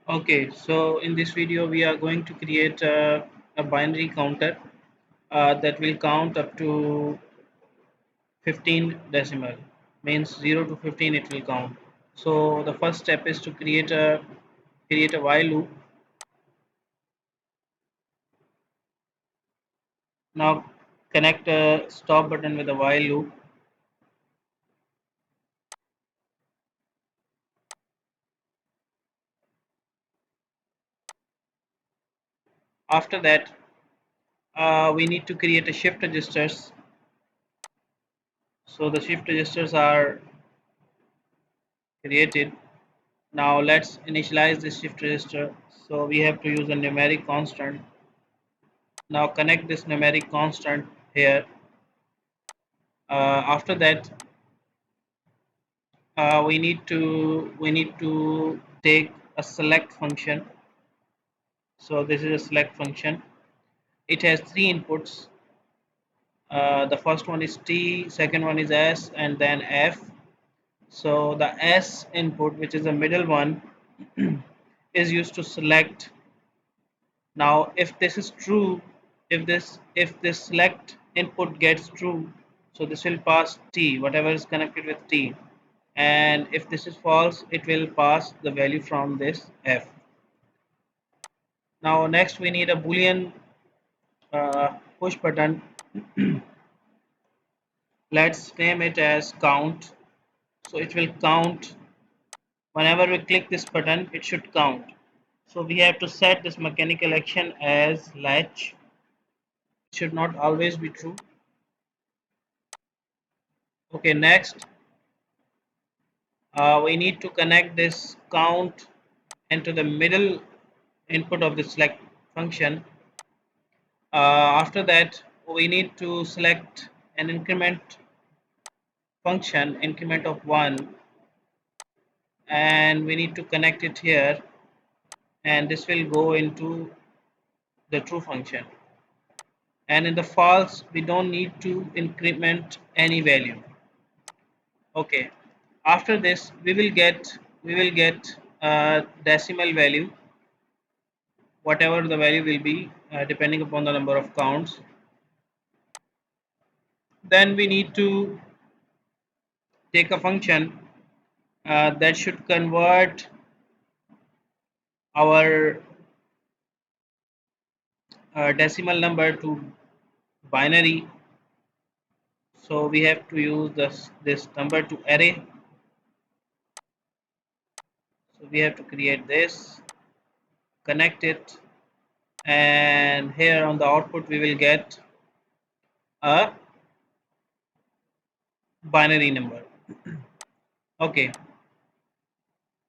Okay, so in this video we are going to create a binary counter that will count up to 15 decimal, means 0 to 15 it will count. So the first step is to create a while loop. Now connect a stop button with a while loop. After that, we need to create a shift registers. So the shift registers are created. Now let's initialize this shift register. So we have to use a numeric constant. Now connect this numeric constant here. After that, we need to take a select function. So this is a select function. It has three inputs. The first one is T, second one is S, and then F. So the S input, which is the middle one, is used to select. Now if this is true, if this select input gets true, so this will pass T, whatever is connected with T. And if this is false, it will pass the value from this F. Now next we need a boolean push button. Let's name it as count. So it will count whenever we click this button, it should count. So we have to set this mechanical action as latch. It should not always be true. Okay, next we need to connect this count into the middle input of the select function. After that, we need to select an increment function, increment of 1, and we need to connect it here, and this will go into the true function. And in the false, we don't need to increment any value. Okay, after this we will get a decimal value, whatever the value will be, depending upon the number of counts. Then we need to take a function that should convert our decimal number to binary. So we have to use this number to array. So we have to create this, connect it, and here on the output we will get a binary number. Okay,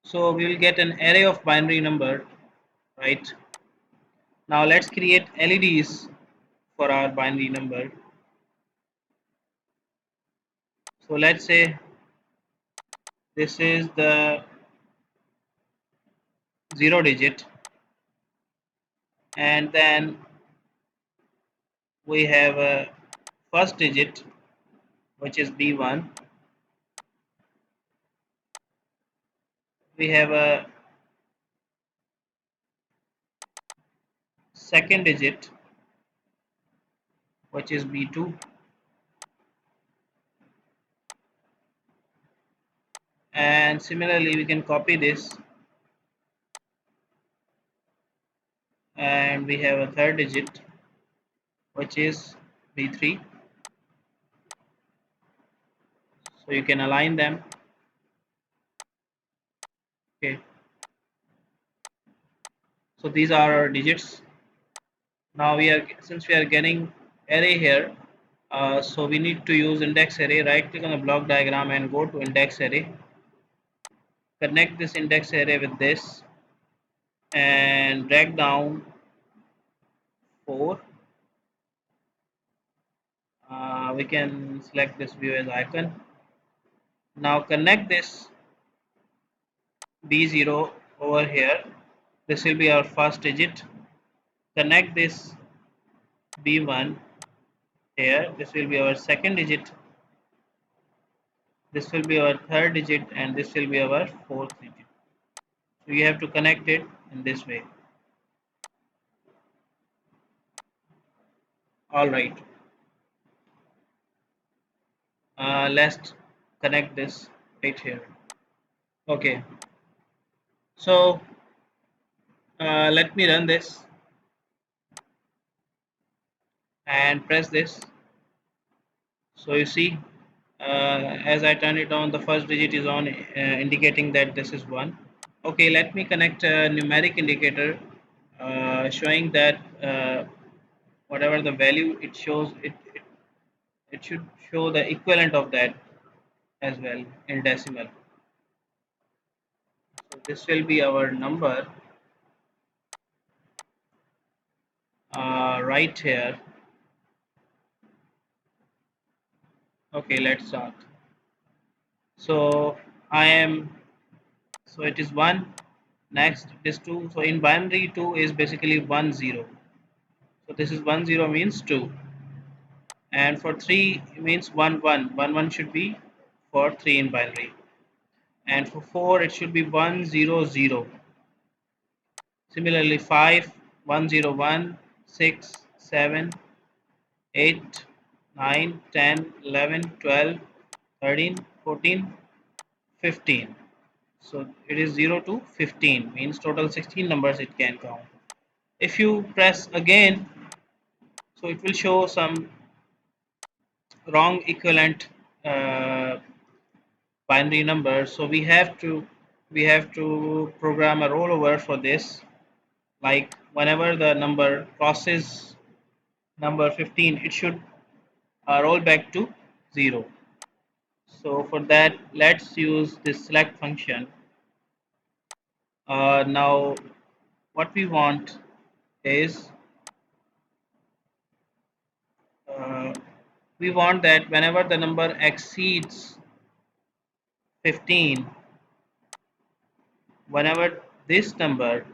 so we will get an array of binary number, right? Now let's create LEDs for our binary number. So let's say this is the 0 digit, and then we have a first digit, which is B1. We have a second digit, which is B2, and similarly we can copy this, and we have a third digit, which is B3. So you can align them. Okay, so these are our digits. Now since we are getting array here, so we need to use index array. Right click on the block diagram and go to index array. Connect this index array with this and drag down 4. We can select this view as icon. Now connect this B0 over here. This will be our first digit. Connect this B1 here. This will be our second digit. This will be our third digit, and this will be our fourth digit. So you have to connect it in this way. All right, let's connect this right here. Okay, so let me run this and press this. So you see, as I turn it on, the first digit is on, indicating that this is 1. Okay, let me connect a numeric indicator showing that whatever the value it shows, it should show the equivalent of that as well in decimal. So this will be our number right here. Okay, let's start. So I am, so it is 1. Next it is 2. So in binary 2 is basically 1 0. So this is 1 0 means 2. And for 3 means 1 1. 1 1 should be for 3 in binary. And for 4 it should be 1 0 0. Similarly 5 1 0 1, 6 7, 8 9 10 11 12 13 14 15. So it is 0 to 15 means total 16 numbers it can count. If you press again, so it will show some wrong equivalent uh, binary number. So we have to program a rollover for this. Like whenever the number crosses number 15, it should roll back to 0. So for that, let's use this select function. Now what we want is, uh, we want that whenever the number exceeds 15, whenever this number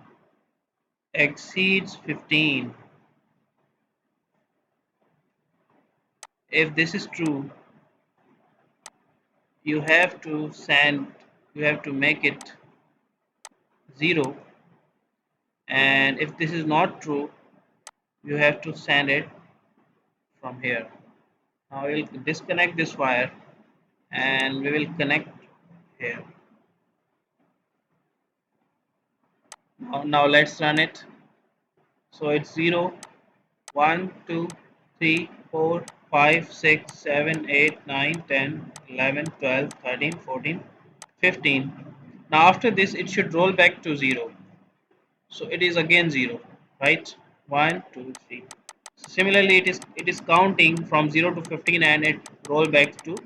exceeds 15, if this is true, you have to send, you have to make it 0, and if this is not true, you have to send it from here. Now we'll disconnect this wire and we will connect here. Now let's run it. So it's 0 1 2 3 4 5 6 7 8 9 10 11 12 13 14 15. Now after this it should roll back to 0. So it is again 0, right? 1 2 3. Similarly it is counting from 0 to 15 and it roll back to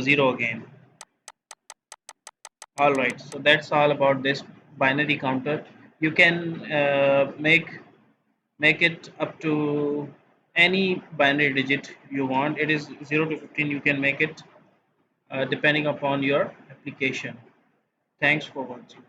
0 again. All right, so that's all about this binary counter. You can make it up to any binary digit you want. It is 0 to 15. You can make it depending upon your application. Thanks for watching.